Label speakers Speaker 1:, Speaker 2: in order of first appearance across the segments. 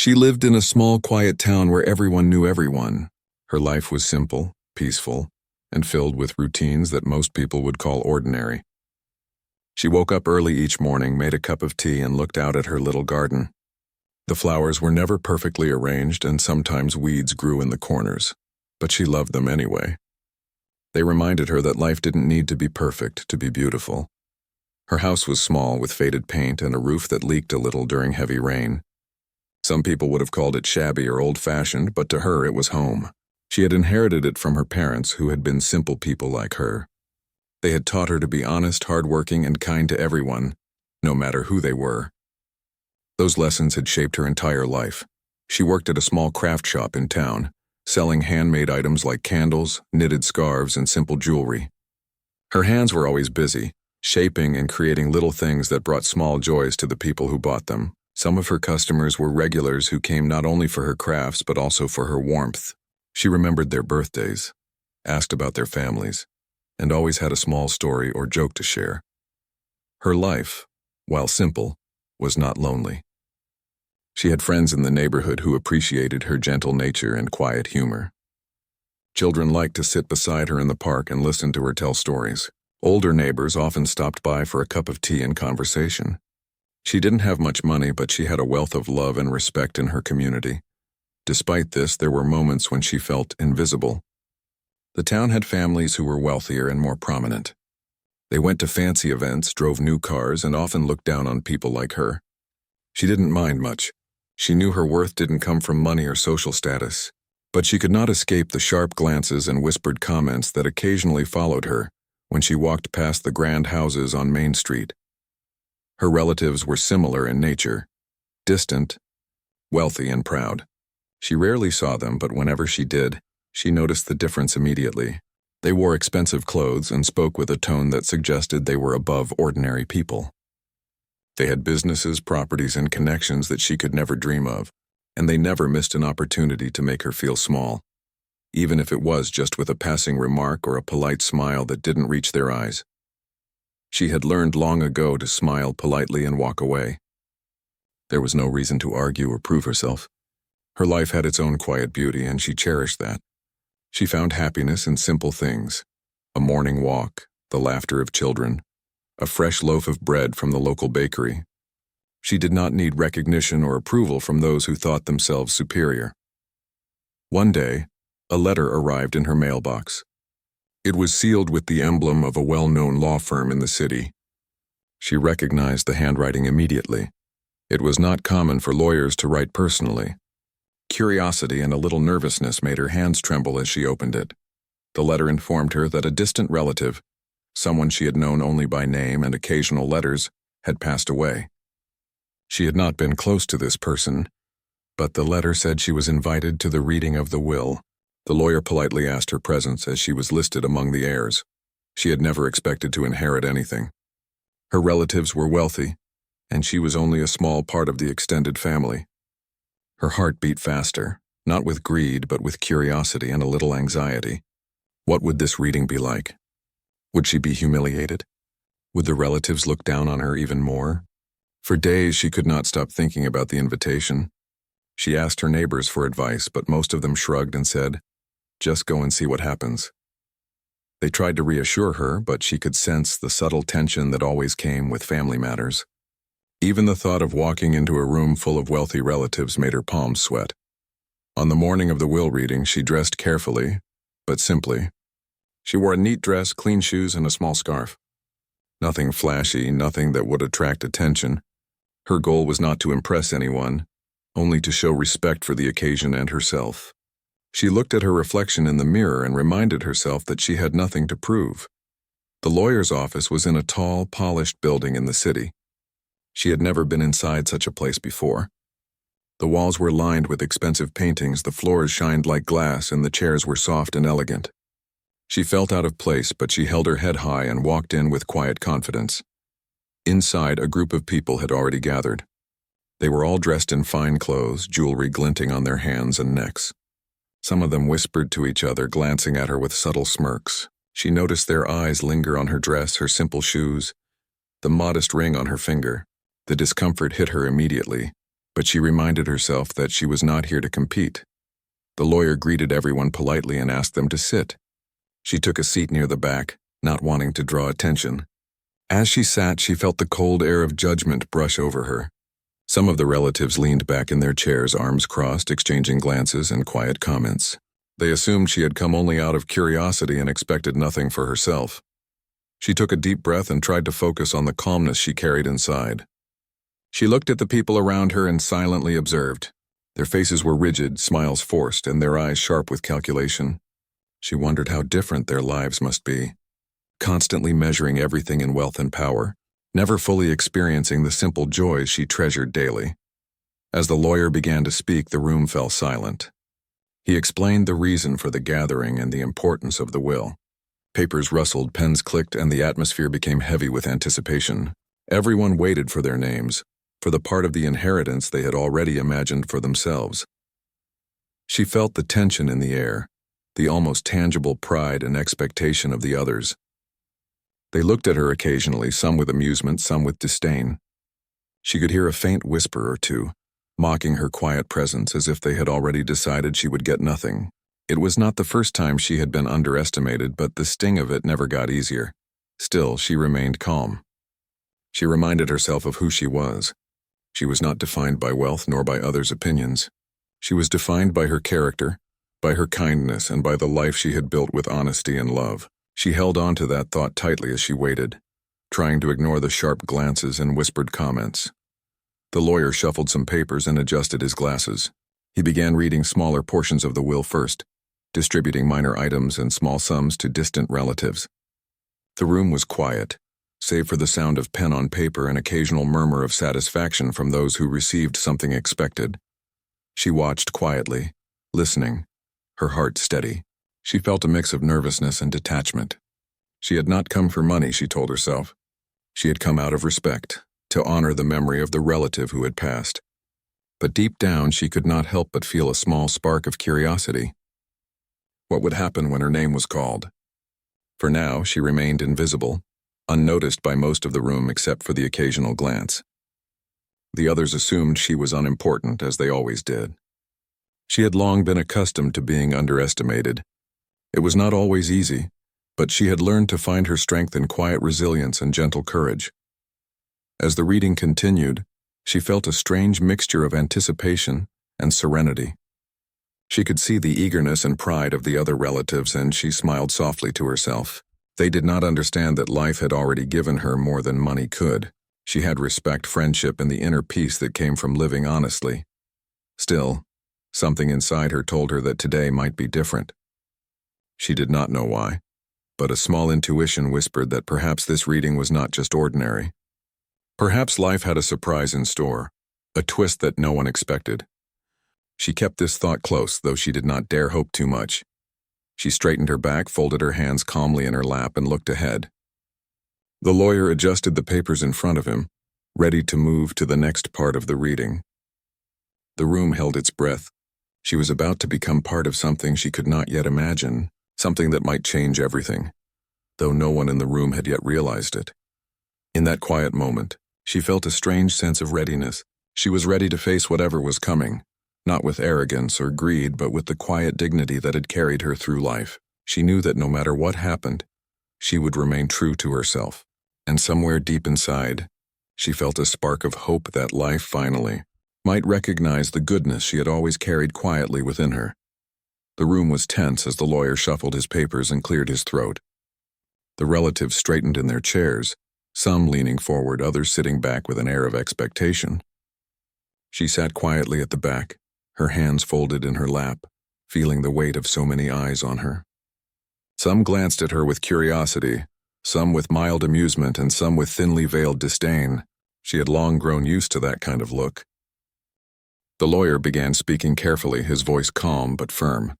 Speaker 1: She lived in a small, quiet town where everyone knew everyone. Her life was simple, peaceful, and filled with routines that most people would call ordinary. She woke up early each morning, made a cup of tea, and looked out at her little garden. The flowers were never perfectly arranged, and sometimes weeds grew in the corners, but she loved them anyway. They reminded her that life didn't need to be perfect to be beautiful. Her house was small, with faded paint and a roof that leaked a little during heavy rain. Some people would have called it shabby or old-fashioned, but to her it was home. She had inherited it from her parents, who had been simple people like her. They had taught her to be honest, hardworking, and kind to everyone, no matter who they were. Those lessons had shaped her entire life. She worked at a small craft shop in town, selling handmade items like candles, knitted scarves, and simple jewelry. Her hands were always busy, shaping and creating little things that brought small joys to the people who bought them. Some of her customers were regulars who came not only for her crafts but also for her warmth. She remembered their birthdays, asked about their families, and always had a small story or joke to share. Her life, while simple, was not lonely. She had friends in the neighborhood who appreciated her gentle nature and quiet humor. Children liked to sit beside her in the park and listen to her tell stories. Older neighbors often stopped by for a cup of tea and conversation. She didn't have much money, but she had a wealth of love and respect in her community. Despite this, there were moments when she felt invisible. The town had families who were wealthier and more prominent. They went to fancy events, drove new cars, and often looked down on people like her. She didn't mind much. She knew her worth didn't come from money or social status. But she could not escape the sharp glances and whispered comments that occasionally followed her when she walked past the grand houses on Main Street. Her relatives were similar in nature, distant, wealthy, and proud. She rarely saw them, but whenever she did, she noticed the difference immediately. They wore expensive clothes and spoke with a tone that suggested they were above ordinary people. They had businesses, properties, and connections that she could never dream of, and they never missed an opportunity to make her feel small, even if it was just with a passing remark or a polite smile that didn't reach their eyes. She had learned long ago to smile politely and walk away. There was no reason to argue or prove herself. Her life had its own quiet beauty, and she cherished that. She found happiness in simple things: a morning walk, the laughter of children, a fresh loaf of bread from the local bakery. She did not need recognition or approval from those who thought themselves superior. One day, a letter arrived in her mailbox. It was sealed with the emblem of a well-known law firm in the city. She recognized the handwriting immediately. It was not common for lawyers to write personally. Curiosity and a little nervousness made her hands tremble as she opened it. The letter informed her that a distant relative, someone she had known only by name and occasional letters, had passed away. She had not been close to this person, but the letter said she was invited to the reading of the will. The lawyer politely asked her presence as she was listed among the heirs. She had never expected to inherit anything. Her relatives were wealthy, and she was only a small part of the extended family. Her heart beat faster, not with greed, but with curiosity and a little anxiety. What would this reading be like? Would she be humiliated? Would the relatives look down on her even more? For days she could not stop thinking about the invitation. She asked her neighbors for advice, but most of them shrugged and said, "Just go and see what happens." They tried to reassure her, but she could sense the subtle tension that always came with family matters. Even the thought of walking into a room full of wealthy relatives made her palms sweat. On the morning of the will reading, she dressed carefully, but simply. She wore a neat dress, clean shoes, and a small scarf. Nothing flashy, nothing that would attract attention. Her goal was not to impress anyone, only to show respect for the occasion and herself. She looked at her reflection in the mirror and reminded herself that she had nothing to prove. The lawyer's office was in a tall, polished building in the city. She had never been inside such a place before. The walls were lined with expensive paintings, the floors shined like glass, and the chairs were soft and elegant. She felt out of place, but she held her head high and walked in with quiet confidence. Inside, a group of people had already gathered. They were all dressed in fine clothes, jewelry glinting on their hands and necks. Some of them whispered to each other, glancing at her with subtle smirks. She noticed their eyes linger on her dress, her simple shoes, the modest ring on her finger. The discomfort hit her immediately. But she reminded herself that she was not here to compete. The lawyer greeted everyone politely and asked them to sit. She took a seat near the back, not wanting to draw attention. As she sat, she felt the cold air of judgment brush over her. Some of the relatives leaned back in their chairs, arms crossed, exchanging glances and quiet comments. They assumed she had come only out of curiosity and expected nothing for herself. She took a deep breath and tried to focus on the calmness she carried inside. She looked at the people around her and silently observed. Their faces were rigid, smiles forced, and their eyes sharp with calculation. She wondered how different their lives must be, constantly measuring everything in wealth and power, never fully experiencing the simple joys she treasured daily. As the lawyer began to speak, the room fell silent. He explained the reason for the gathering and the importance of the will. Papers rustled, pens clicked, and the atmosphere became heavy with anticipation. Everyone waited for their names, for the part of the inheritance they had already imagined for themselves. She felt the tension in the air, the almost tangible pride and expectation of the others. They looked at her occasionally, some with amusement, some with disdain. She could hear a faint whisper or two, mocking her quiet presence as if they had already decided she would get nothing. It was not the first time she had been underestimated, but the sting of it never got easier. Still, she remained calm. She reminded herself of who she was. She was not defined by wealth nor by others' opinions. She was defined by her character, by her kindness, and by the life she had built with honesty and love. She held on to that thought tightly as she waited, trying to ignore the sharp glances and whispered comments. The lawyer shuffled some papers and adjusted his glasses. He began reading smaller portions of the will first, distributing minor items and small sums to distant relatives. The room was quiet, save for the sound of pen on paper and occasional murmur of satisfaction from those who received something expected. She watched quietly, listening, her heart steady. She felt a mix of nervousness and detachment. She had not come for money, she told herself. She had come out of respect, to honor the memory of the relative who had passed. But deep down, she could not help but feel a small spark of curiosity. What would happen when her name was called? For now, she remained invisible, unnoticed by most of the room except for the occasional glance. The others assumed she was unimportant, as they always did. She had long been accustomed to being underestimated. It was not always easy, but she had learned to find her strength in quiet resilience and gentle courage. As the reading continued, she felt a strange mixture of anticipation and serenity. She could see the eagerness and pride of the other relatives, and she smiled softly to herself. They did not understand that life had already given her more than money could. She had respect, friendship, and the inner peace that came from living honestly. Still, something inside her told her that today might be different. She did not know why, but a small intuition whispered that perhaps this reading was not just ordinary. Perhaps life had a surprise in store, a twist that no one expected. She kept this thought close, though she did not dare hope too much. She straightened her back, folded her hands calmly in her lap, and looked ahead. The lawyer adjusted the papers in front of him, ready to move to the next part of the reading. The room held its breath. She was about to become part of something she could not yet imagine, something that might change everything, though no one in the room had yet realized it. In that quiet moment, she felt a strange sense of readiness. She was ready to face whatever was coming, not with arrogance or greed, but with the quiet dignity that had carried her through life. She knew that no matter what happened, she would remain true to herself. And somewhere deep inside, she felt a spark of hope that life finally might recognize the goodness she had always carried quietly within her. The room was tense as the lawyer shuffled his papers and cleared his throat. The relatives straightened in their chairs, some leaning forward, others sitting back with an air of expectation. She sat quietly at the back, her hands folded in her lap, feeling the weight of so many eyes on her. Some glanced at her with curiosity, some with mild amusement, and some with thinly veiled disdain. She had long grown used to that kind of look. The lawyer began speaking carefully, his voice calm but firm.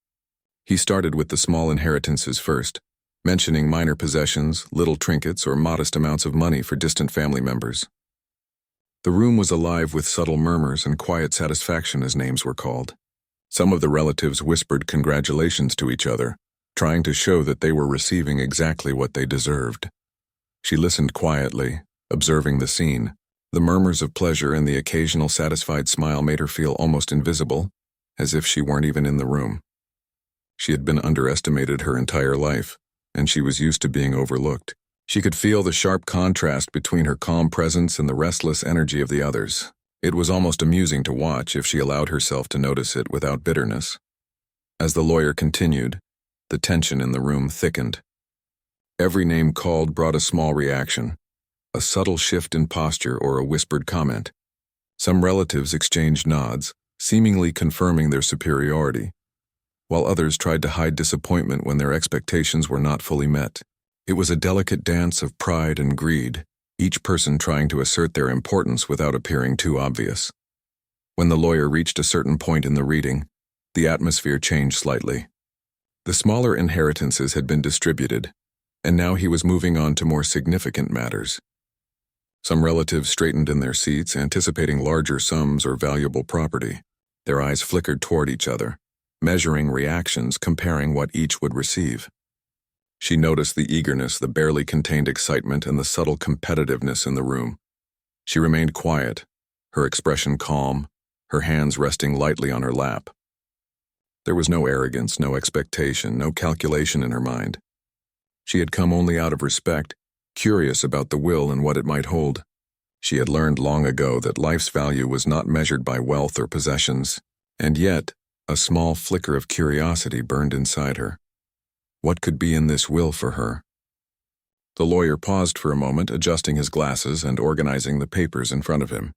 Speaker 1: He started with the small inheritances first, mentioning minor possessions, little trinkets, or modest amounts of money for distant family members. The room was alive with subtle murmurs and quiet satisfaction as names were called. Some of the relatives whispered congratulations to each other, trying to show that they were receiving exactly what they deserved. She listened quietly, observing the scene, The murmurs of pleasure and the occasional satisfied smile made her feel almost invisible, as if she weren't even in the room. She had been underestimated her entire life, and she was used to being overlooked. She could feel the sharp contrast between her calm presence and the restless energy of the others. It was almost amusing to watch if she allowed herself to notice it without bitterness. As the lawyer continued, the tension in the room thickened. Every name called brought a small reaction, a subtle shift in posture or a whispered comment. Some relatives exchanged nods, seemingly confirming their superiority, while others tried to hide disappointment when their expectations were not fully met. It was a delicate dance of pride and greed, each person trying to assert their importance without appearing too obvious. When the lawyer reached a certain point in the reading, the atmosphere changed slightly. The smaller inheritances had been distributed, and now he was moving on to more significant matters. Some relatives straightened in their seats, anticipating larger sums or valuable property. Their eyes flickered toward each other, measuring reactions, comparing what each would receive. She noticed the eagerness, the barely contained excitement, and the subtle competitiveness in the room. She remained quiet, her expression calm, her hands resting lightly on her lap. There was no arrogance, no expectation, no calculation in her mind. She had come only out of respect, curious about the will and what it might hold. She had learned long ago that life's value was not measured by wealth or possessions, and yet a small flicker of curiosity burned inside her. What could be in this will for her? The lawyer paused for a moment, adjusting his glasses and organizing the papers in front of him.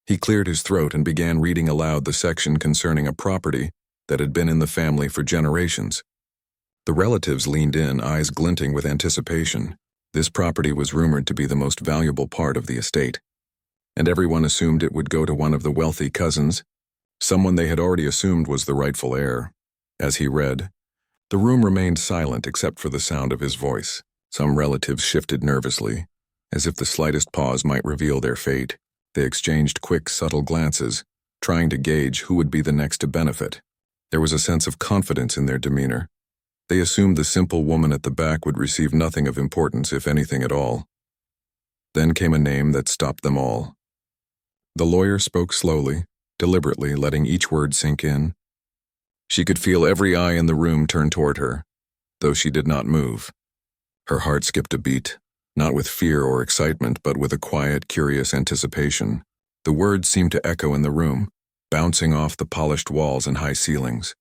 Speaker 1: He cleared his throat and began reading aloud the section concerning a property that had been in the family for generations. The relatives leaned in, eyes glinting with anticipation. This property was rumored to be the most valuable part of the estate, and everyone assumed it would go to one of the wealthy cousins, someone they had already assumed was the rightful heir. As he read, the room remained silent except for the sound of his voice. Some relatives shifted nervously, as if the slightest pause might reveal their fate. They exchanged quick, subtle glances, trying to gauge who would be the next to benefit. There was a sense of confidence in their demeanor. They assumed the simple woman at the back would receive nothing of importance, if anything at all. Then came a name that stopped them all. The lawyer spoke slowly, deliberately, letting each word sink in. She could feel every eye in the room turn toward her, though she did not move. Her heart skipped a beat, not with fear or excitement, but with a quiet, curious anticipation. The words seemed to echo in the room, bouncing off the polished walls and high ceilings.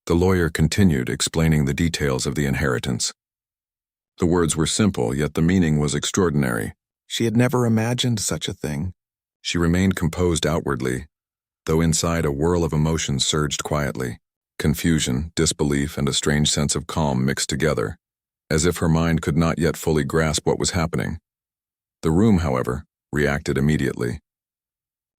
Speaker 1: The lawyer continued, explaining the details of the inheritance. The words were simple, yet the meaning was extraordinary. She had never imagined such a thing. She remained composed outwardly, though inside a whirl of emotions surged quietly. Confusion, disbelief, and a strange sense of calm mixed together, as if her mind could not yet fully grasp what was happening. The room, however, reacted immediately.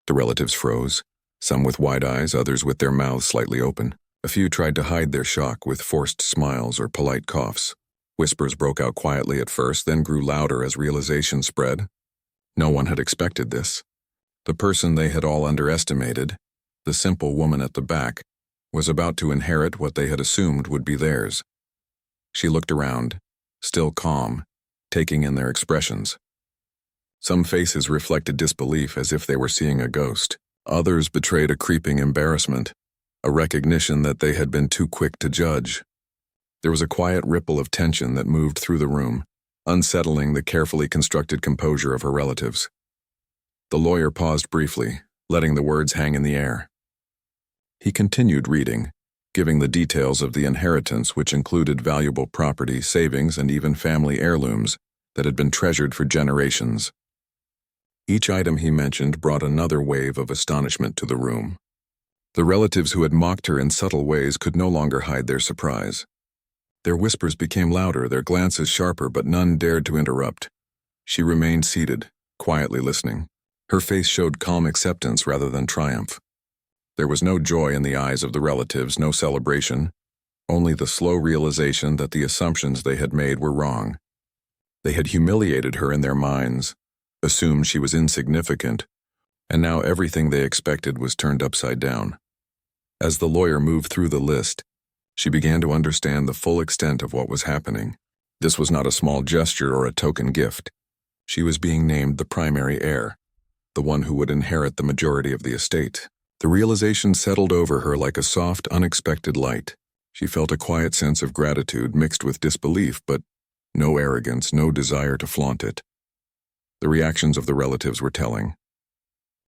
Speaker 1: The relatives froze, some with wide eyes, others with their mouths slightly open. A few tried to hide their shock with forced smiles or polite coughs. Whispers broke out quietly at first, then grew louder as realization spread. No one had expected this. The person they had all underestimated, the simple woman at the back, was about to inherit what they had assumed would be theirs. She looked around, still calm, taking in their expressions. Some faces reflected disbelief as if they were seeing a ghost. Others betrayed a creeping embarrassment, a recognition that they had been too quick to judge. There was a quiet ripple of tension that moved through the room, unsettling the carefully constructed composure of her relatives. The lawyer paused briefly, letting the words hang in the air. He continued reading, giving the details of the inheritance, which included valuable property, savings, and even family heirlooms that had been treasured for generations. Each item he mentioned brought another wave of astonishment to the room. The relatives who had mocked her in subtle ways could no longer hide their surprise. Their whispers became louder, their glances sharper, but none dared to interrupt. She remained seated, quietly listening. Her face showed calm acceptance rather than triumph. There was no joy in the eyes of the relatives, no celebration, only the slow realization that the assumptions they had made were wrong. They had humiliated her in their minds, assumed she was insignificant, and now everything they expected was turned upside down. As the lawyer moved through the list, she began to understand the full extent of what was happening. This was not a small gesture or a token gift. She was being named the primary heir. the one who would inherit the majority of the estate. The realization settled over her like a soft, unexpected light. She felt a quiet sense of gratitude mixed with disbelief, but no arrogance, no desire to flaunt it. The reactions of the relatives were telling.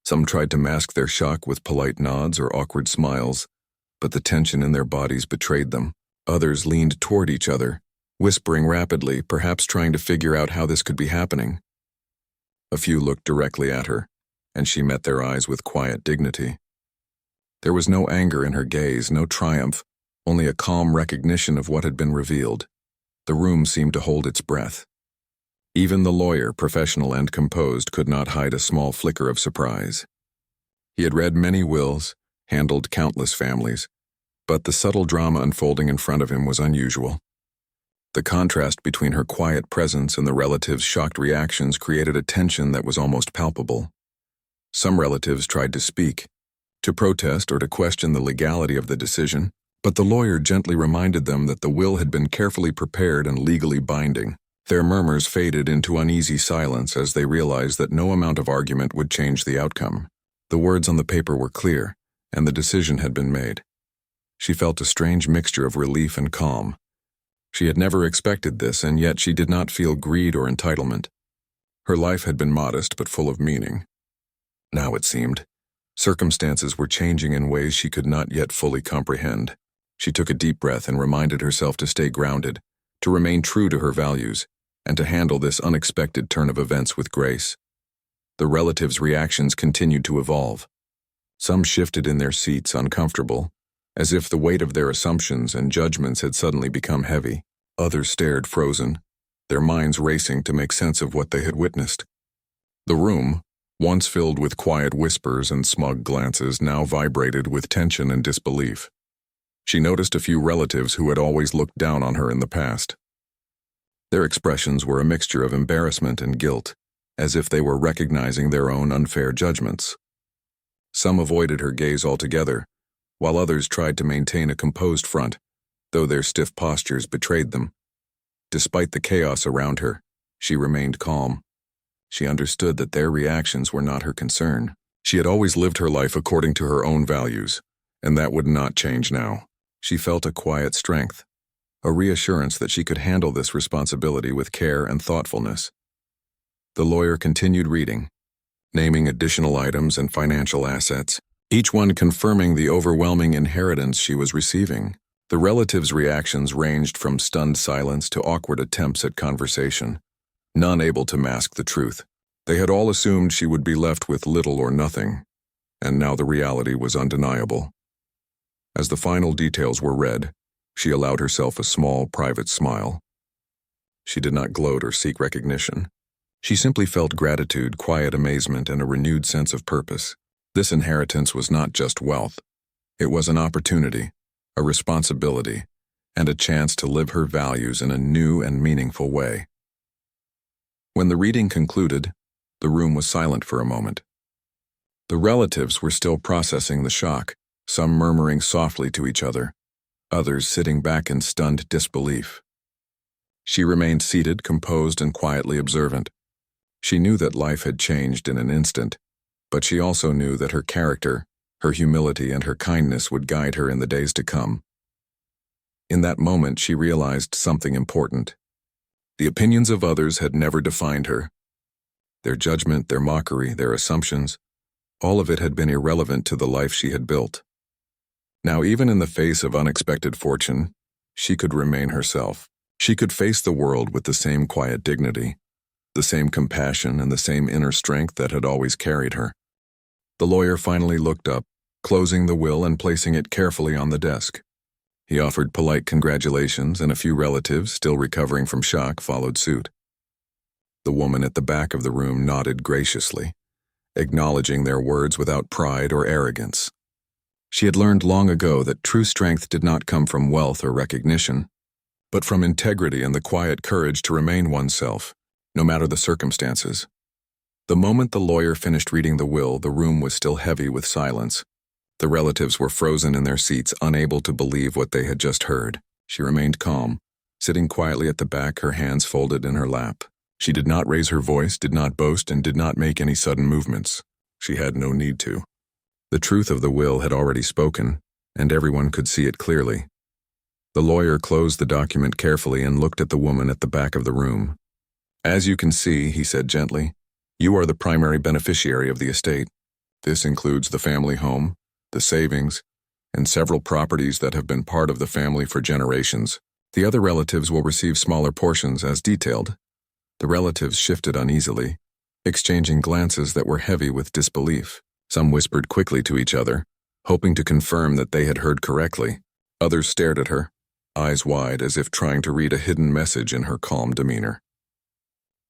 Speaker 1: Some tried to mask their shock with polite nods or awkward smiles, but the tension in their bodies betrayed them. Others leaned toward each other, whispering rapidly, perhaps trying to figure out how this could be happening. A few looked directly at her, and she met their eyes with quiet dignity. There was no anger in her gaze, no triumph, only a calm recognition of what had been revealed. The room seemed to hold its breath. Even the lawyer, professional and composed, could not hide a small flicker of surprise. He had read many wills, handled countless families, but the subtle drama unfolding in front of him was unusual. The contrast between her quiet presence and the relatives' shocked reactions created a tension that was almost palpable. Some relatives tried to speak, to protest or to question the legality of the decision, but the lawyer gently reminded them that the will had been carefully prepared and legally binding. Their murmurs faded into uneasy silence as they realized that no amount of argument would change the outcome. The words on the paper were clear, and the decision had been made. She felt a strange mixture of relief and calm. She had never expected this, and yet she did not feel greed or entitlement. Her life had been modest but full of meaning. Now, it seemed, circumstances were changing in ways she could not yet fully comprehend. She took a deep breath and reminded herself to stay grounded, to remain true to her values, and to handle this unexpected turn of events with grace. The relatives' reactions continued to evolve. Some shifted in their seats, uncomfortable, as if the weight of their assumptions and judgments had suddenly become heavy. Others stared frozen, their minds racing to make sense of what they had witnessed. The room, once filled with quiet whispers and smug glances, now vibrated with tension and disbelief. She noticed a few relatives who had always looked down on her in the past. Their expressions were a mixture of embarrassment and guilt, as if they were recognizing their own unfair judgments. Some avoided her gaze altogether, while others tried to maintain a composed front, though their stiff postures betrayed them. Despite the chaos around her, she remained calm. She understood that their reactions were not her concern. She had always lived her life according to her own values, and that would not change now. She felt a quiet strength, a reassurance that she could handle this responsibility with care and thoughtfulness. The lawyer continued reading, naming additional items and financial assets, each one confirming the overwhelming inheritance she was receiving. The relatives' reactions ranged from stunned silence to awkward attempts at conversation, none able to mask the truth. They had all assumed she would be left with little or nothing, and now the reality was undeniable. As the final details were read, she allowed herself a small, private smile. She did not gloat or seek recognition. She simply felt gratitude, quiet amazement, and a renewed sense of purpose. This inheritance was not just wealth. It was an opportunity, a responsibility, and a chance to live her values in a new and meaningful way. When the reading concluded, the room was silent for a moment. The relatives were still processing the shock, some murmuring softly to each other, others sitting back in stunned disbelief. She remained seated, composed, and quietly observant. She knew that life had changed in an instant, but she also knew that her character, her humility, and her kindness would guide her in the days to come. In that moment, she realized something important. The opinions of others had never defined her. Their judgment, their mockery, their assumptions, all of it had been irrelevant to the life she had built. Now, even in the face of unexpected fortune, she could remain herself. She could face the world with the same quiet dignity, the same compassion, and the same inner strength that had always carried her. The lawyer finally looked up, closing the will and placing it carefully on the desk. He offered polite congratulations, and a few relatives, still recovering from shock, followed suit. The woman at the back of the room nodded graciously, acknowledging their words without pride or arrogance. She had learned long ago that true strength did not come from wealth or recognition, but from integrity and the quiet courage to remain oneself, no matter the circumstances. The moment the lawyer finished reading the will, the room was still heavy with silence. The relatives were frozen in their seats, unable to believe what they had just heard. She remained calm, sitting quietly at the back, her hands folded in her lap. She did not raise her voice, did not boast, and did not make any sudden movements. She had no need to. The truth of the will had already spoken, and everyone could see it clearly. The lawyer closed the document carefully and looked at the woman at the back of the room. "As you can see," he said gently, "you are the primary beneficiary of the estate. This includes the family home, the savings, and several properties that have been part of the family for generations. The other relatives will receive smaller portions as detailed." The relatives shifted uneasily, exchanging glances that were heavy with disbelief. Some whispered quickly to each other, hoping to confirm that they had heard correctly. Others stared at her, eyes wide as if trying to read a hidden message in her calm demeanor.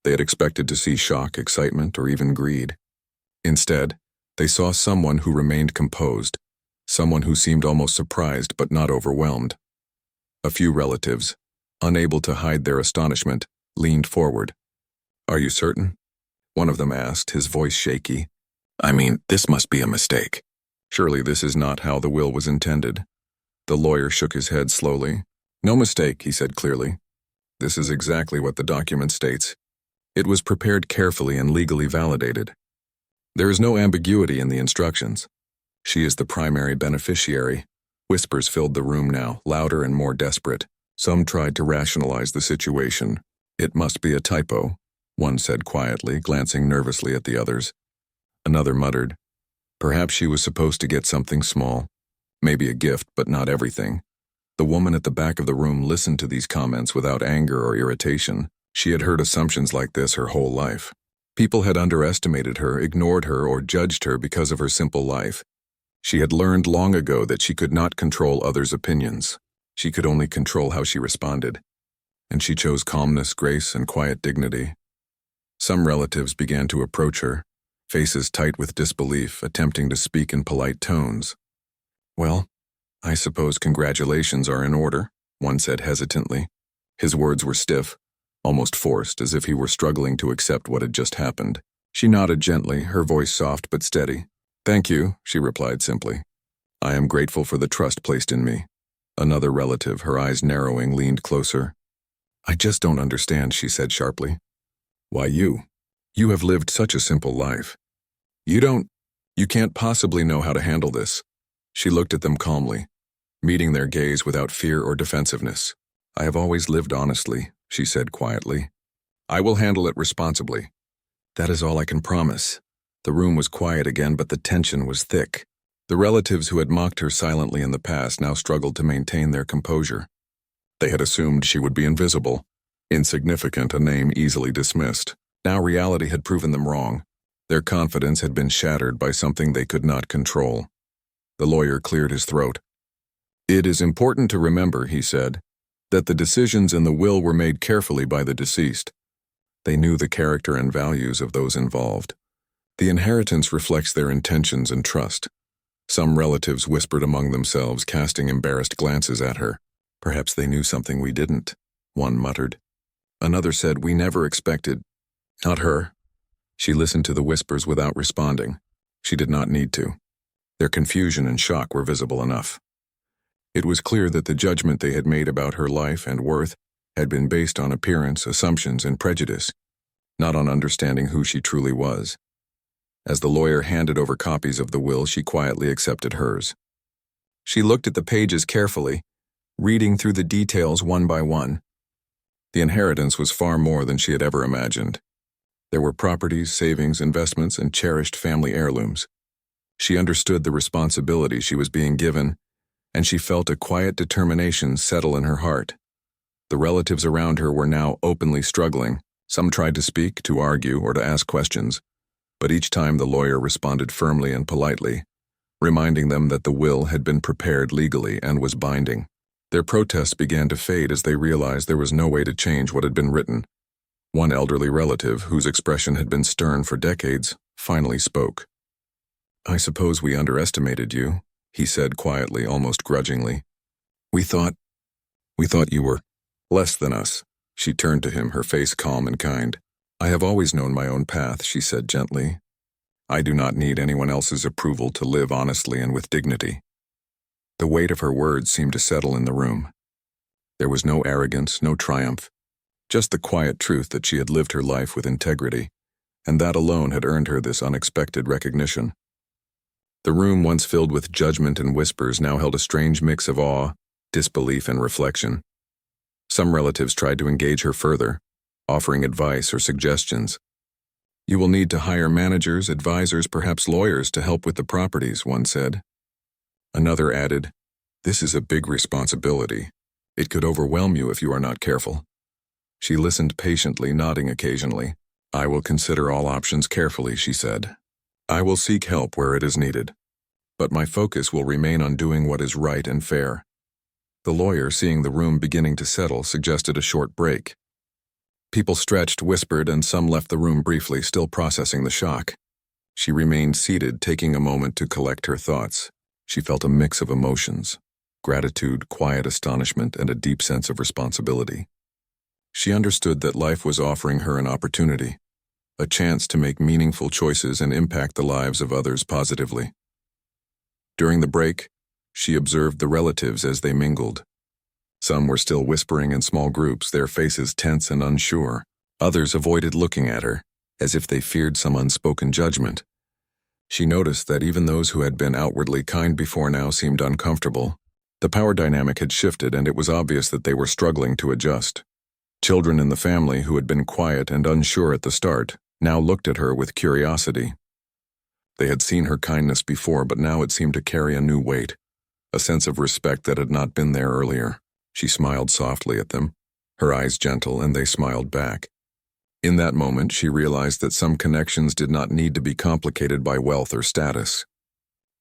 Speaker 1: They had expected to see shock, excitement, or even greed. Instead, they saw someone who remained composed, someone who seemed almost surprised but not overwhelmed. A few relatives, unable to hide their astonishment, leaned forward. "Are you certain?" one of them asked, his voice shaky. "I mean, this must be a mistake. Surely this is not how the will was intended." The lawyer shook his head slowly. "No mistake," he said clearly. "This is exactly what the document states. It was prepared carefully and legally validated. There is no ambiguity in the instructions. She is the primary beneficiary." Whispers filled the room now, louder and more desperate. Some tried to rationalize the situation. "It must be a typo," one said quietly, glancing nervously at the others. Another muttered, "Perhaps she was supposed to get something small. Maybe a gift, but not everything." The woman at the back of the room listened to these comments without anger or irritation. She had heard assumptions like this her whole life. People had underestimated her, ignored her, or judged her because of her simple life. She had learned long ago that she could not control others' opinions. She could only control how she responded. And she chose calmness, grace, and quiet dignity. Some relatives began to approach her, faces tight with disbelief, attempting to speak in polite tones. "Well, I suppose congratulations are in order," one said hesitantly. His words were stiff, almost forced, as if he were struggling to accept what had just happened. She nodded gently, her voice soft but steady. "Thank you," she replied simply. "I am grateful for the trust placed in me." Another relative, her eyes narrowing, leaned closer. "I just don't understand," she said sharply. "Why you? You have lived such a simple life. You can't possibly know how to handle this." She looked at them calmly, meeting their gaze without fear or defensiveness. "I have always lived honestly," she said quietly. "I will handle it responsibly. That is all I can promise." The room was quiet again, but the tension was thick. The relatives who had mocked her silently in the past now struggled to maintain their composure. They had assumed she would be invisible, insignificant, a name easily dismissed. Now reality had proven them wrong. Their confidence had been shattered by something they could not control. The lawyer cleared his throat. "It is important to remember," he said, "that the decisions in the will were made carefully by the deceased. They knew the character and values of those involved. The inheritance reflects their intentions and trust." Some relatives whispered among themselves, casting embarrassed glances at her. "Perhaps they knew something we didn't," one muttered. Another said, "We never expected." "Not her." She listened to the whispers without responding. She did not need to. Their confusion and shock were visible enough. It was clear that the judgment they had made about her life and worth had been based on appearance, assumptions, and prejudice, not on understanding who she truly was. As the lawyer handed over copies of the will, she quietly accepted hers. She looked at the pages carefully, reading through the details one by one. The inheritance was far more than she had ever imagined. There were properties, savings, investments, and cherished family heirlooms. She understood the responsibility she was being given, and she felt a quiet determination settle in her heart. The relatives around her were now openly struggling. Some tried to speak, to argue, or to ask questions, but each time the lawyer responded firmly and politely, reminding them that the will had been prepared legally and was binding. Their protests began to fade as they realized there was no way to change what had been written. One elderly relative, whose expression had been stern for decades, finally spoke. "I suppose we underestimated you," he said quietly, almost grudgingly. We thought you were less than us." She turned to him, her face calm and kind. "I have always known my own path," she said gently. "I do not need anyone else's approval to live honestly and with dignity." The weight of her words seemed to settle in the room. There was no arrogance, no triumph, just the quiet truth that she had lived her life with integrity, and that alone had earned her this unexpected recognition. The room, once filled with judgment and whispers, now held a strange mix of awe, disbelief, and reflection. Some relatives tried to engage her further, offering advice or suggestions. "You will need to hire managers, advisors, perhaps lawyers to help with the properties," one said. Another added, "This is a big responsibility. It could overwhelm you if you are not careful." She listened patiently, nodding occasionally. "I will consider all options carefully," she said. "I will seek help where it is needed. But my focus will remain on doing what is right and fair." The lawyer, seeing the room beginning to settle, suggested a short break. People stretched, whispered, and some left the room briefly, still processing the shock. She remained seated, taking a moment to collect her thoughts. She felt a mix of emotions: gratitude, quiet astonishment, and a deep sense of responsibility. She understood that life was offering her an opportunity, a chance to make meaningful choices and impact the lives of others positively. During the break, she observed the relatives as they mingled. Some were still whispering in small groups, their faces tense and unsure. Others avoided looking at her, as if they feared some unspoken judgment. She noticed that even those who had been outwardly kind before now seemed uncomfortable. The power dynamic had shifted, and it was obvious that they were struggling to adjust. Children in the family, who had been quiet and unsure at the start, now looked at her with curiosity. They had seen her kindness before, but now it seemed to carry a new weight, a sense of respect that had not been there earlier. She smiled softly at them, her eyes gentle, and they smiled back. In that moment, she realized that some connections did not need to be complicated by wealth or status.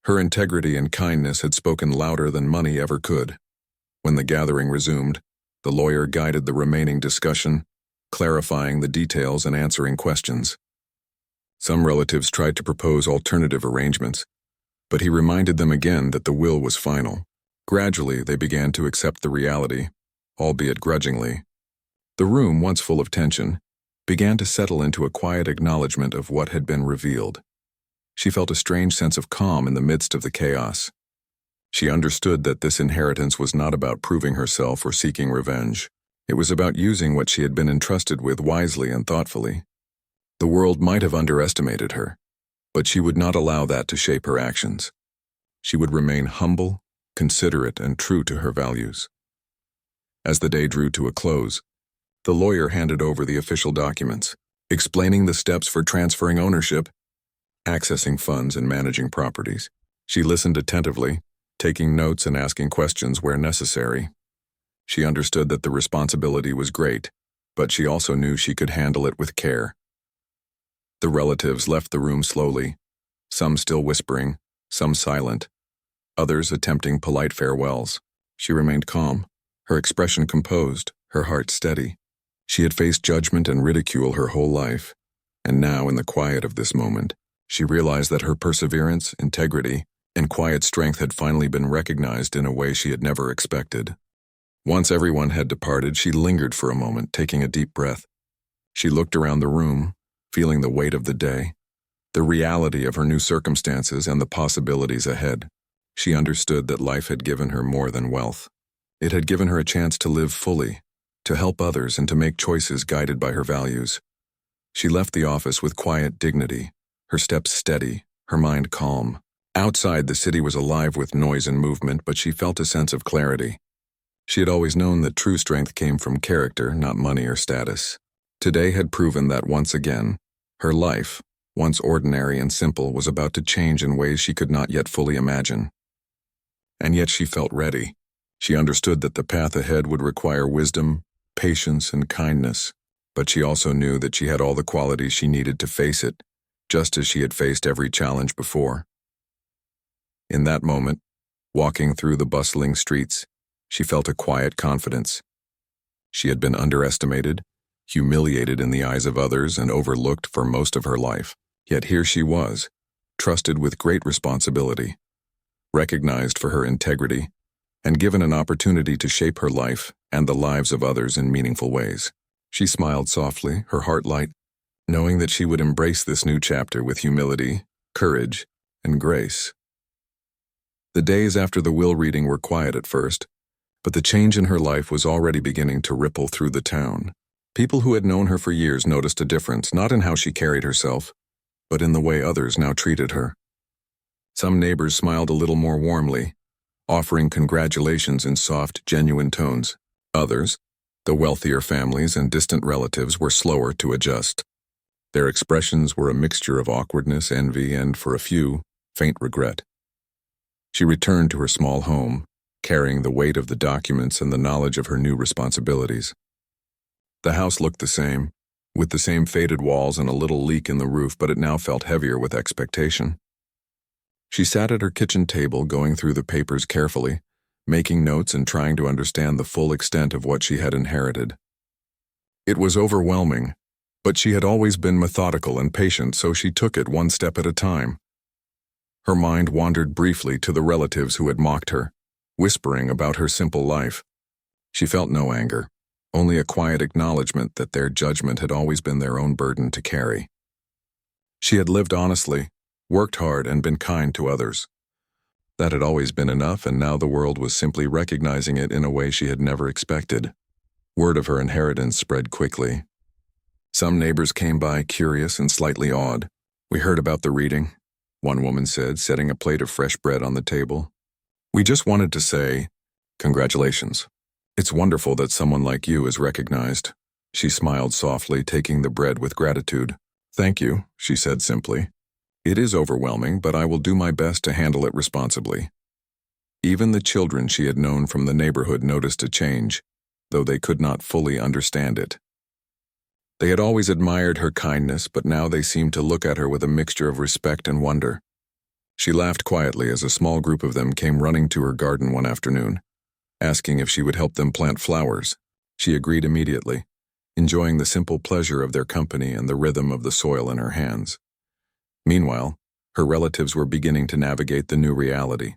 Speaker 1: Her integrity and kindness had spoken louder than money ever could. When the gathering resumed, the lawyer guided the remaining discussion, clarifying the details and answering questions. Some relatives tried to propose alternative arrangements, but he reminded them again that the will was final. Gradually, they began to accept the reality, albeit grudgingly. The room, once full of tension, began to settle into a quiet acknowledgement of what had been revealed. She felt a strange sense of calm in the midst of the chaos. She understood that this inheritance was not about proving herself or seeking revenge. It was about using what she had been entrusted with wisely and thoughtfully. The world might have underestimated her, but she would not allow that to shape her actions. She would remain humble, considerate, and true to her values. As the day drew to a close, the lawyer handed over the official documents, explaining the steps for transferring ownership, accessing funds, and managing properties. She listened attentively, taking notes and asking questions where necessary. She understood that the responsibility was great, but she also knew she could handle it with care. The relatives left the room slowly, some still whispering, some silent, others attempting polite farewells. She remained calm, her expression composed, her heart steady. She had faced judgment and ridicule her whole life, and now, in the quiet of this moment, she realized that her perseverance, integrity, and quiet strength had finally been recognized in a way she had never expected. Once everyone had departed, she lingered for a moment, taking a deep breath. She looked around the room, feeling the weight of the day, the reality of her new circumstances, and the possibilities ahead. She understood that life had given her more than wealth. It had given her a chance to live fully, to help others, and to make choices guided by her values. She left the office with quiet dignity, her steps steady, her mind calm. Outside, the city was alive with noise and movement, but she felt a sense of clarity. She had always known that true strength came from character, not money or status. Today had proven that once again, her life, once ordinary and simple, was about to change in ways she could not yet fully imagine. And yet she felt ready. She understood that the path ahead would require wisdom, patience, and kindness, but she also knew that she had all the qualities she needed to face it, just as she had faced every challenge before. In that moment, walking through the bustling streets, she felt a quiet confidence. She had been underestimated, humiliated in the eyes of others, and overlooked for most of her life. Yet here she was, trusted with great responsibility, recognized for her integrity, and given an opportunity to shape her life and the lives of others in meaningful ways. She smiled softly, her heart light, knowing that she would embrace this new chapter with humility, courage, and grace. The days after the will reading were quiet at first, but the change in her life was already beginning to ripple through the town. People who had known her for years noticed a difference, not in how she carried herself, but in the way others now treated her. Some neighbors smiled a little more warmly, offering congratulations in soft, genuine tones. Others, the wealthier families and distant relatives, were slower to adjust. Their expressions were a mixture of awkwardness, envy, and, for a few, faint regret. She returned to her small home, carrying the weight of the documents and the knowledge of her new responsibilities. The house looked the same, with the same faded walls and a little leak in the roof, but it now felt heavier with expectation. She sat at her kitchen table, going through the papers carefully, making notes and trying to understand the full extent of what she had inherited. It was overwhelming, but she had always been methodical and patient, so she took it one step at a time. Her mind wandered briefly to the relatives who had mocked her, whispering about her simple life. She felt no anger, only a quiet acknowledgement that their judgment had always been their own burden to carry. She had lived honestly, worked hard, and been kind to others. That had always been enough, and now the world was simply recognizing it in a way she had never expected. Word of her inheritance spread quickly. Some neighbors came by, curious and slightly awed. "We heard about the reading," one woman said, setting a plate of fresh bread on the table. "We just wanted to say, congratulations. It's wonderful that someone like you is recognized." She smiled softly, taking the bread with gratitude. "Thank you," she said simply. "It is overwhelming, but I will do my best to handle it responsibly." Even the children she had known from the neighborhood noticed a change, though they could not fully understand it. They had always admired her kindness, but now they seemed to look at her with a mixture of respect and wonder. She laughed quietly as a small group of them came running to her garden one afternoon, asking if she would help them plant flowers. She agreed immediately, enjoying the simple pleasure of their company and the rhythm of the soil in her hands. Meanwhile, her relatives were beginning to navigate the new reality.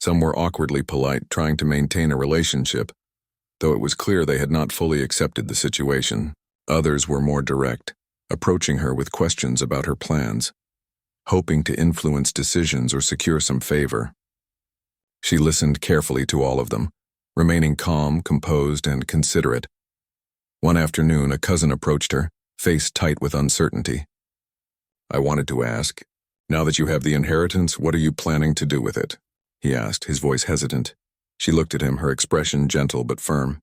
Speaker 1: Some were awkwardly polite, trying to maintain a relationship, though it was clear they had not fully accepted the situation. Others were more direct, approaching her with questions about her plans, hoping to influence decisions or secure some favor. She listened carefully to all of them, remaining calm, composed, and considerate. One afternoon, a cousin approached her, face tight with uncertainty. "I wanted to ask, now that you have the inheritance, what are you planning to do with it?" he asked, his voice hesitant. She looked at him, her expression gentle but firm.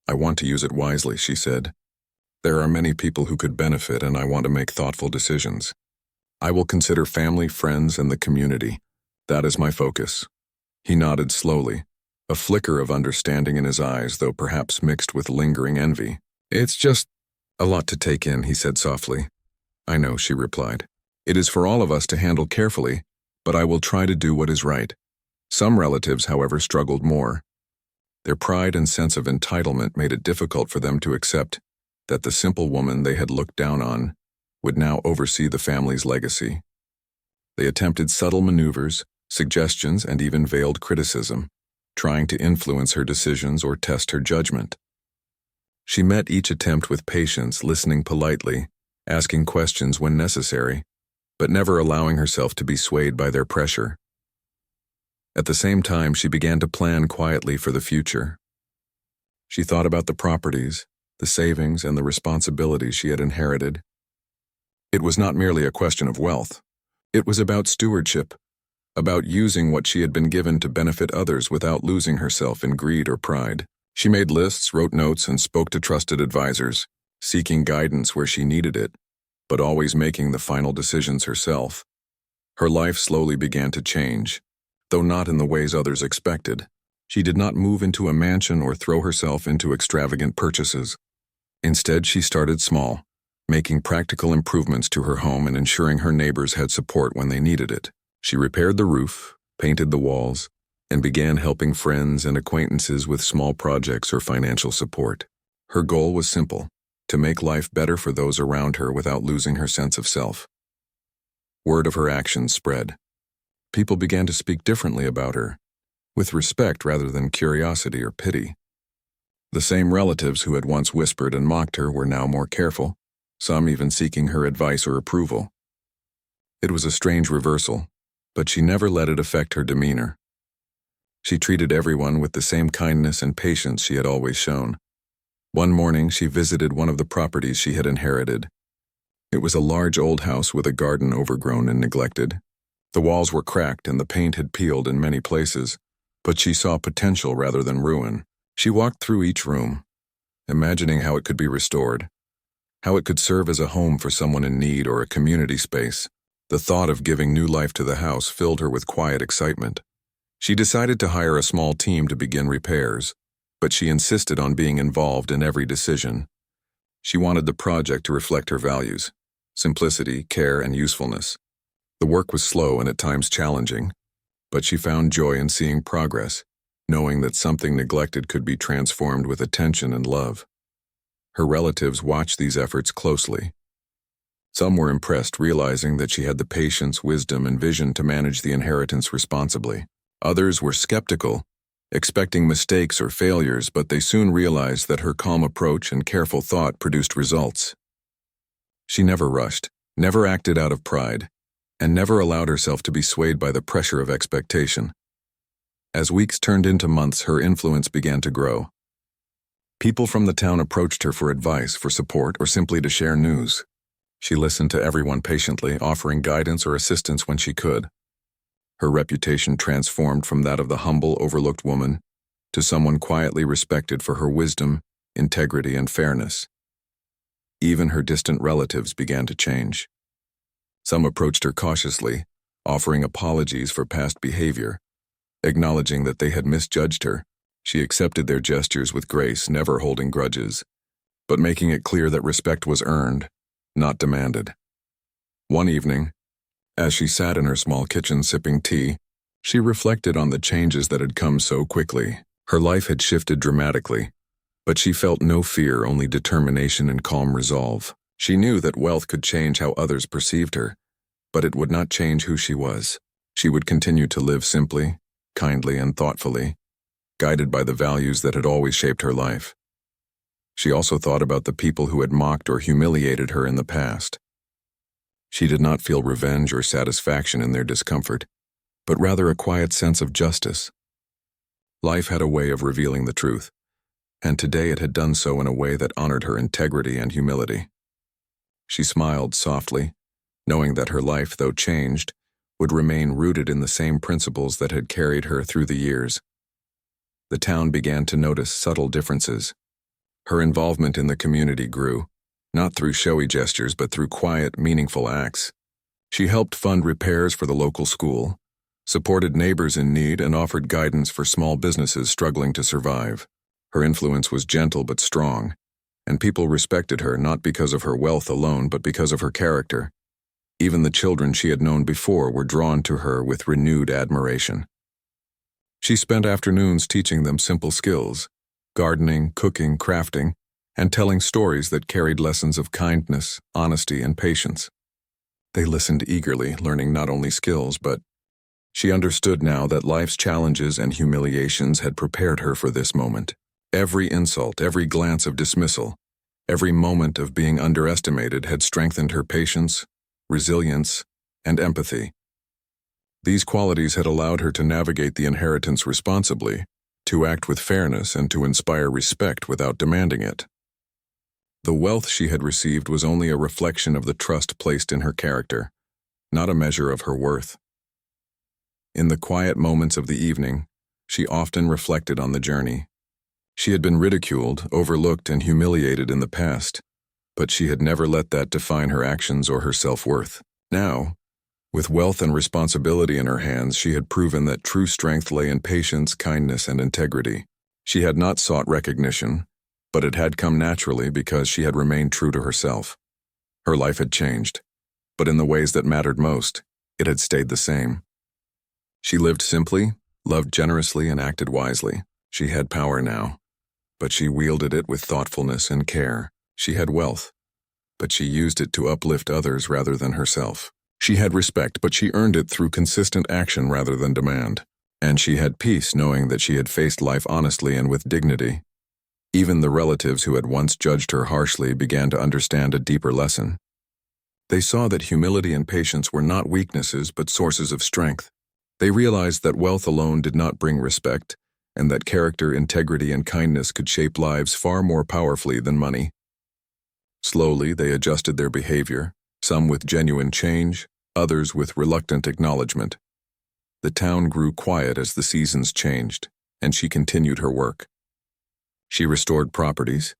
Speaker 1: "I want to use it wisely," she said. "There are many people who could benefit, and I want to make thoughtful decisions. I will consider family, friends, and the community. That is my focus." He nodded slowly, a flicker of understanding in his eyes, though perhaps mixed with lingering envy. "It's just a lot to take in," he said softly. "I know," she replied. "It is for all of us to handle carefully, but I will try to do what is right." Some relatives, however, struggled more. Their pride and sense of entitlement made it difficult for them to accept that the simple woman they had looked down on would now oversee the family's legacy. They attempted subtle maneuvers, suggestions, and even veiled criticism, trying to influence her decisions or test her judgment. She met each attempt with patience, listening politely, asking questions when necessary, but never allowing herself to be swayed by their pressure. At the same time, she began to plan quietly for the future. She thought about the properties, the savings, and the responsibilities she had inherited. It was not merely a question of wealth. It was about stewardship, about using what she had been given to benefit others without losing herself in greed or pride. She made lists, wrote notes, and spoke to trusted advisors, seeking guidance where she needed it, but always making the final decisions herself. Her life slowly began to change, though not in the ways others expected. She did not move into a mansion or throw herself into extravagant purchases. Instead, she started small, making practical improvements to her home and ensuring her neighbors had support when they needed it. She repaired the roof, painted the walls, and began helping friends and acquaintances with small projects or financial support. Her goal was simple: to make life better for those around her without losing her sense of self. Word of her actions spread. People began to speak differently about her, with respect rather than curiosity or pity. The same relatives who had once whispered and mocked her were now more careful, some even seeking her advice or approval. It was a strange reversal, but she never let it affect her demeanor. She treated everyone with the same kindness and patience she had always shown. One morning, she visited one of the properties she had inherited. It was a large old house with a garden overgrown and neglected. The walls were cracked and the paint had peeled in many places, but she saw potential rather than ruin. She walked through each room, imagining how it could be restored, how it could serve as a home for someone in need or a community space. The thought of giving new life to the house filled her with quiet excitement. She decided to hire a small team to begin repairs, but she insisted on being involved in every decision. She wanted the project to reflect her values: simplicity, care, and usefulness. The work was slow and at times challenging, but she found joy in seeing progress, knowing that something neglected could be transformed with attention and love. Her relatives watched these efforts closely. Some were impressed, realizing that she had the patience, wisdom, and vision to manage the inheritance responsibly. Others were skeptical, expecting mistakes or failures, but they soon realized that her calm approach and careful thought produced results. She never rushed, never acted out of pride, and never allowed herself to be swayed by the pressure of expectation. As weeks turned into months, her influence began to grow. People from the town approached her for advice, for support, or simply to share news. She listened to everyone patiently, offering guidance or assistance when she could. Her reputation transformed from that of the humble, overlooked woman to someone quietly respected for her wisdom, integrity, and fairness. Even her distant relatives began to change. Some approached her cautiously, offering apologies for past behavior. Acknowledging that they had misjudged her, she accepted their gestures with grace, never holding grudges, but making it clear that respect was earned, not demanded. One evening, as she sat in her small kitchen sipping tea, she reflected on the changes that had come so quickly. Her life had shifted dramatically, but she felt no fear, only determination and calm resolve. She knew that wealth could change how others perceived her, but it would not change who she was. She would continue to live simply, kindly, and thoughtfully, guided by the values that had always shaped her life. She also thought about the people who had mocked or humiliated her in the past. She did not feel revenge or satisfaction in their discomfort, but rather a quiet sense of justice. Life had a way of revealing the truth, and today it had done so in a way that honored her integrity and humility. She smiled softly, knowing that her life, though changed, would remain rooted in the same principles that had carried her through the years. The town began to notice subtle differences. Her involvement in the community grew, not through showy gestures but through quiet, meaningful acts. She helped fund repairs for the local school, supported neighbors in need, and offered guidance for small businesses struggling to survive. Her influence was gentle but strong, and people respected her not because of her wealth alone but because of her character. Even the children she had known before were drawn to her with renewed admiration. She spent afternoons teaching them simple skills: gardening, cooking, crafting, and telling stories that carried lessons of kindness, honesty, and patience. They listened eagerly, learning not only skills, but she understood now that life's challenges and humiliations had prepared her for this moment. Every insult, every glance of dismissal, every moment of being underestimated had strengthened her patience, resilience, and empathy. These qualities had allowed her to navigate the inheritance responsibly, to act with fairness, and to inspire respect without demanding it. The wealth she had received was only a reflection of the trust placed in her character, not a measure of her worth. In the quiet moments of the evening, she often reflected on the journey. She had been ridiculed, overlooked, and humiliated in the past, but she had never let that define her actions or her self-worth. Now, with wealth and responsibility in her hands, she had proven that true strength lay in patience, kindness, and integrity. She had not sought recognition, but it had come naturally because she had remained true to herself. Her life had changed, but in the ways that mattered most, it had stayed the same. She lived simply, loved generously, and acted wisely. She had power now, but she wielded it with thoughtfulness and care. She had wealth, but she used it to uplift others rather than herself. She had respect, but she earned it through consistent action rather than demand. And she had peace, knowing that she had faced life honestly and with dignity. Even the relatives who had once judged her harshly began to understand a deeper lesson. They saw that humility and patience were not weaknesses but sources of strength. They realized that wealth alone did not bring respect, and that character, integrity, and kindness could shape lives far more powerfully than money. Slowly, they adjusted their behavior, some with genuine change, others with reluctant acknowledgement. The town grew quiet as the seasons changed, and she continued her work. She restored properties,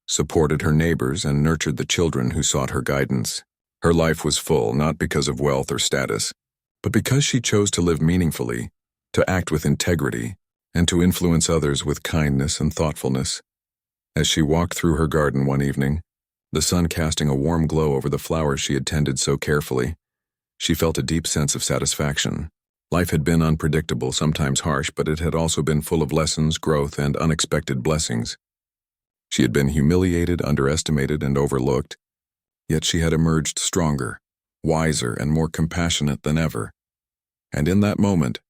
Speaker 1: supported her neighbors, and nurtured the children who sought her guidance. Her life was full, not because of wealth or status, but because she chose to live meaningfully, to act with integrity, and to influence others with kindness and thoughtfulness. As she walked through her garden one evening, the sun casting a warm glow over the flowers she had tended so carefully, she felt a deep sense of satisfaction. Life had been unpredictable, sometimes harsh, but it had also been full of lessons, growth, and unexpected blessings. She had been humiliated, underestimated, and overlooked, yet she had emerged stronger, wiser, and more compassionate than ever. And in that moment,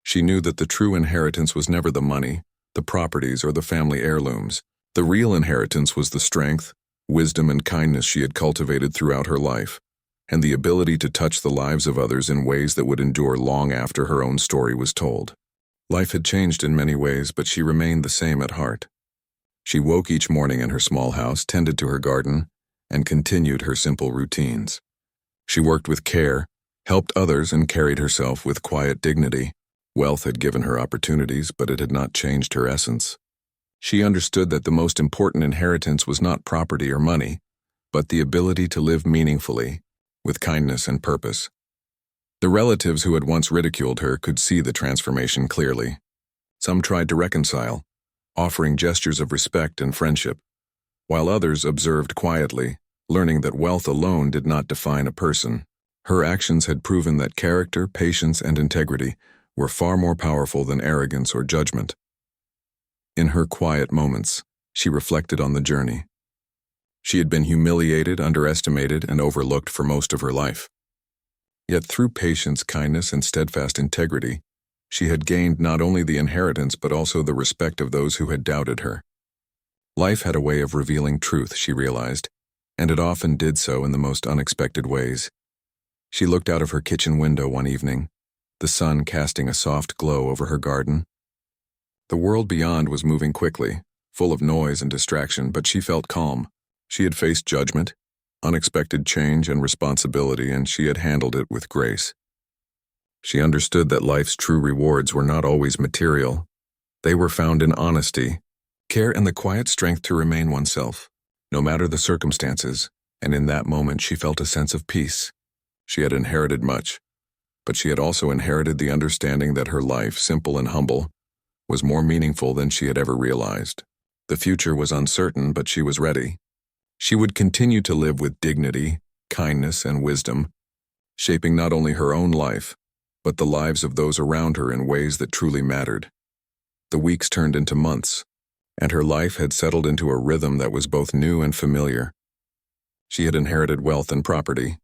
Speaker 1: she knew that the true inheritance was never the money, the properties, or the family heirlooms. The real inheritance was the strength, wisdom, and kindness she had cultivated throughout her life, and the ability to touch the lives of others in ways that would endure long after her own story was told. Life had changed in many ways, but she remained the same at heart. She woke each morning in her small house, tended to her garden, and continued her simple routines. She worked with care, helped others, and carried herself with quiet dignity. Wealth had given her opportunities, but it had not changed her essence. She understood that the most important inheritance was not property or money, but the ability to live meaningfully, with kindness and purpose. The relatives who had once ridiculed her could see the transformation clearly. Some tried to reconcile, offering gestures of respect and friendship, while others observed quietly, learning that wealth alone did not define a person. Her actions had proven that character, patience, and integrity were far more powerful than arrogance or judgment. In her quiet moments, she reflected on the journey. She had been humiliated, underestimated, and overlooked for most of her life. Yet through patience, kindness, and steadfast integrity, she had gained not only the inheritance but also the respect of those who had doubted her. Life had a way of revealing truth, she realized, and it often did so in the most unexpected ways. She looked out of her kitchen window one evening, the sun casting a soft glow over her garden. The world beyond was moving quickly, full of noise and distraction, but she felt calm. She had faced judgment, unexpected change, and responsibility, and she had handled it with grace. She understood that life's true rewards were not always material. They were found in honesty, care, and the quiet strength to remain oneself, no matter the circumstances, and in that moment she felt a sense of peace. She had inherited much, but she had also inherited the understanding that her life, simple and humble, was more meaningful than she had ever realized. The future was uncertain, but she was ready. She would continue to live with dignity, kindness, and wisdom, shaping not only her own life, but the lives of those around her in ways that truly mattered. The weeks turned into months, and her life had settled into a rhythm that was both new and familiar. She had inherited wealth and property,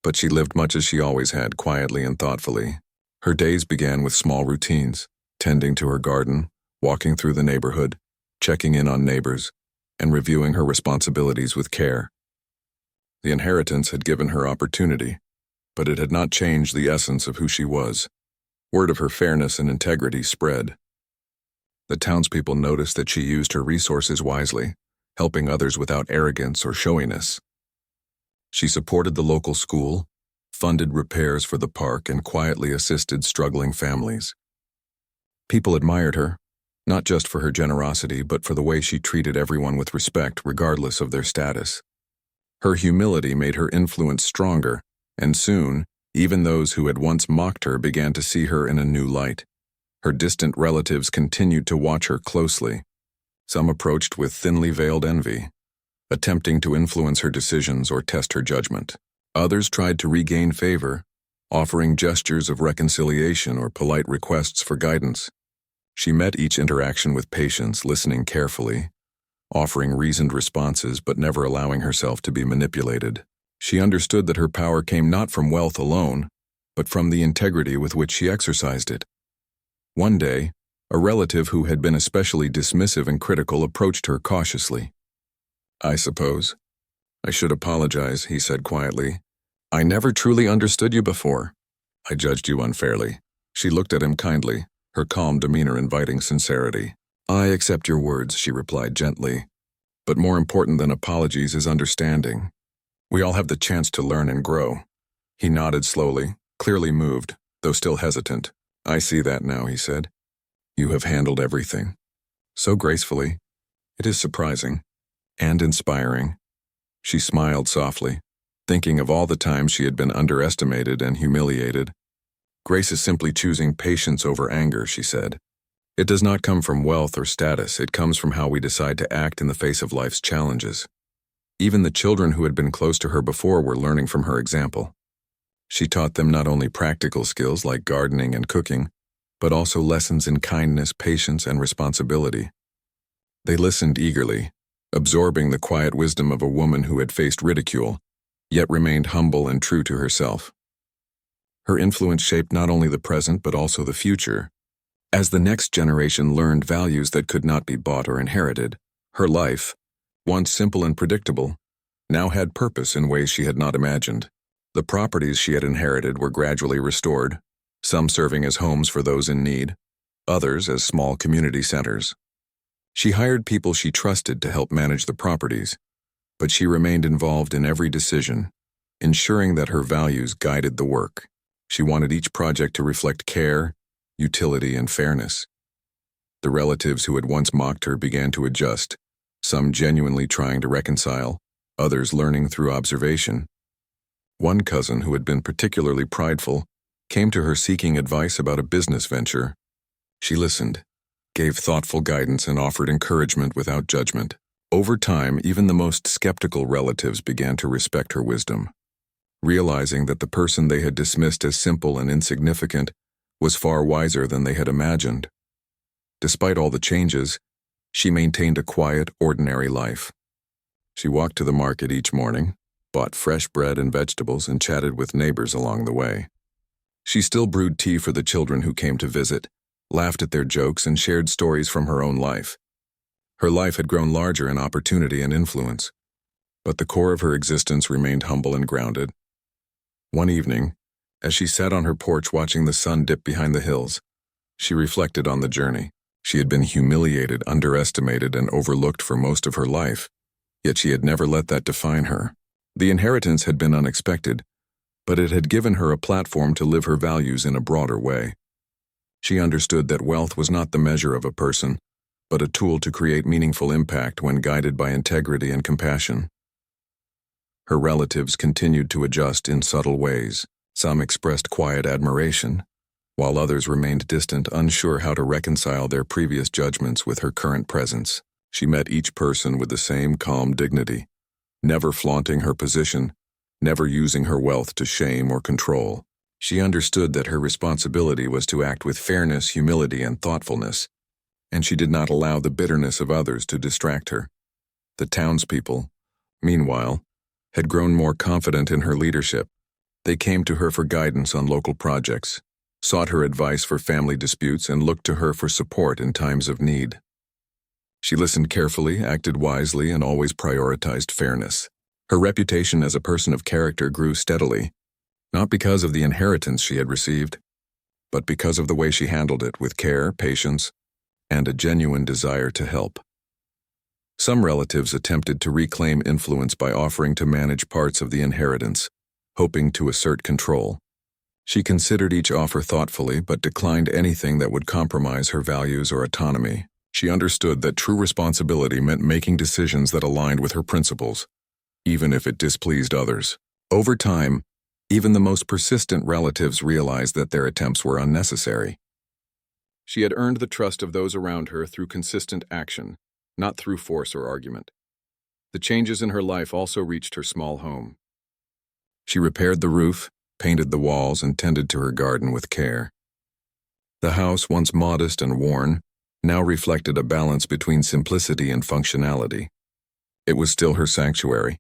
Speaker 1: but she lived much as she always had, quietly and thoughtfully. Her days began with small routines, tending to her garden, walking through the neighborhood, checking in on neighbors, and reviewing her responsibilities with care. The inheritance had given her opportunity, but it had not changed the essence of who she was. Word of her fairness and integrity spread. The townspeople noticed that she used her resources wisely, helping others without arrogance or showiness. She supported the local school, funded repairs for the park, and quietly assisted struggling families. People admired her, not just for her generosity, but for the way she treated everyone with respect, regardless of their status. Her humility made her influence stronger, and soon, even those who had once mocked her began to see her in a new light. Her distant relatives continued to watch her closely. Some approached with thinly veiled envy, attempting to influence her decisions or test her judgment. Others tried to regain favor, offering gestures of reconciliation or polite requests for guidance. She met each interaction with patience, listening carefully, offering reasoned responses but never allowing herself to be manipulated. She understood that her power came not from wealth alone, but from the integrity with which she exercised it. One day, a relative who had been especially dismissive and critical approached her cautiously. "I suppose I should apologize," he said quietly. "I never truly understood you before. I judged you unfairly." She looked at him kindly, her calm demeanor inviting sincerity. "I accept your words," she replied gently. "But more important than apologies is understanding. We all have the chance to learn and grow." He nodded slowly, clearly moved, though still hesitant. "I see that now," he said. "You have handled everything so gracefully. It is surprising and inspiring." She smiled softly, thinking of all the times she had been underestimated and humiliated. "Grace is simply choosing patience over anger," she said. "It does not come from wealth or status, it comes from how we decide to act in the face of life's challenges." Even the children who had been close to her before were learning from her example. She taught them not only practical skills like gardening and cooking, but also lessons in kindness, patience, and responsibility. They listened eagerly, absorbing the quiet wisdom of a woman who had faced ridicule, yet remained humble and true to herself. Her influence shaped not only the present but also the future. As the next generation learned values that could not be bought or inherited, her life, once simple and predictable, now had purpose in ways she had not imagined. The properties she had inherited were gradually restored, some serving as homes for those in need, others as small community centers. She hired people she trusted to help manage the properties, but she remained involved in every decision, ensuring that her values guided the work. She wanted each project to reflect care, utility, and fairness. The relatives who had once mocked her began to adjust, some genuinely trying to reconcile, others learning through observation. One cousin who had been particularly prideful came to her seeking advice about a business venture. She listened, gave thoughtful guidance, and offered encouragement without judgment. Over time, even the most skeptical relatives began to respect her wisdom, realizing that the person they had dismissed as simple and insignificant was far wiser than they had imagined. Despite all the changes, she maintained a quiet, ordinary life. She walked to the market each morning, bought fresh bread and vegetables, and chatted with neighbors along the way. She still brewed tea for the children who came to visit, laughed at their jokes, and shared stories from her own life. Her life had grown larger in opportunity and influence, but the core of her existence remained humble and grounded. One evening, as she sat on her porch watching the sun dip behind the hills, she reflected on the journey. She had been humiliated, underestimated, and overlooked for most of her life, yet she had never let that define her. The inheritance had been unexpected, but it had given her a platform to live her values in a broader way. She understood that wealth was not the measure of a person, but a tool to create meaningful impact when guided by integrity and compassion. Her relatives continued to adjust in subtle ways. Some expressed quiet admiration, while others remained distant, unsure how to reconcile their previous judgments with her current presence. She met each person with the same calm dignity, never flaunting her position, never using her wealth to shame or control. She understood that her responsibility was to act with fairness, humility, and thoughtfulness, and she did not allow the bitterness of others to distract her. The townspeople, meanwhile, had grown more confident in her leadership. They came to her for guidance on local projects, sought her advice for family disputes, and looked to her for support in times of need. She listened carefully, acted wisely, and always prioritized fairness. Her reputation as a person of character grew steadily, not because of the inheritance she had received, but because of the way she handled it with care, patience, and a genuine desire to help. Some relatives attempted to reclaim influence by offering to manage parts of the inheritance, hoping to assert control. She considered each offer thoughtfully but declined anything that would compromise her values or autonomy. She understood that true responsibility meant making decisions that aligned with her principles, even if it displeased others. Over time, even the most persistent relatives realized that their attempts were unnecessary. She had earned the trust of those around her through consistent action, not through force or argument. The changes in her life also reached her small home. She repaired the roof, painted the walls, and tended to her garden with care. The house, once modest and worn, now reflected a balance between simplicity and functionality. It was still her sanctuary,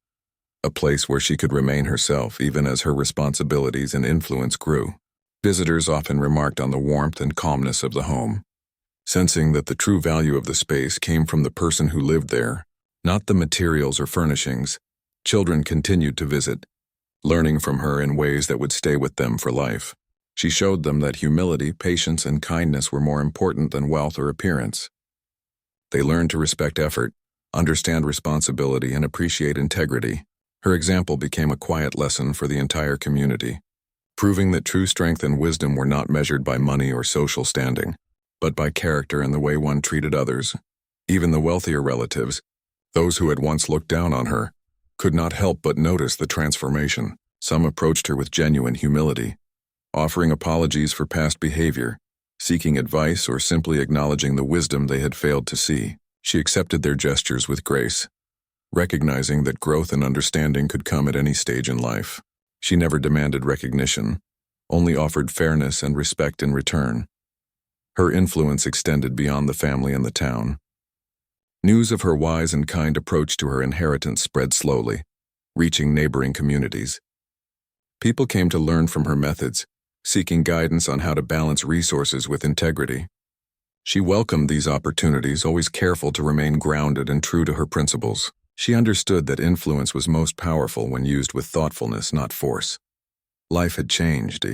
Speaker 1: a place where she could remain herself even as her responsibilities and influence grew. Visitors often remarked on the warmth and calmness of the home, sensing that the true value of the space came from the person who lived there, not the materials or furnishings. Children continued to visit, learning from her in ways that would stay with them for life. She showed them that humility, patience, and kindness were more important than wealth or appearance. They learned to respect effort, understand responsibility, and appreciate integrity. Her example became a quiet lesson for the entire community, proving that true strength and wisdom were not measured by money or social standing, but by character and the way one treated others. Even the wealthier relatives, those who had once looked down on her, could not help but notice the transformation. Some approached her with genuine humility, offering apologies for past behavior, seeking advice, or simply acknowledging the wisdom they had failed to see. She accepted their gestures with grace, recognizing that growth and understanding could come at any stage in life. She never demanded recognition, only offered fairness and respect in return. Her influence extended beyond the family and the town. News of her wise and kind approach to her inheritance spread slowly, reaching neighboring communities. People came to learn from her methods, seeking guidance on how to balance resources with integrity. She welcomed these opportunities, always careful to remain grounded and true to her principles. She understood that influence was most powerful when used with thoughtfulness, not force. Life had changed,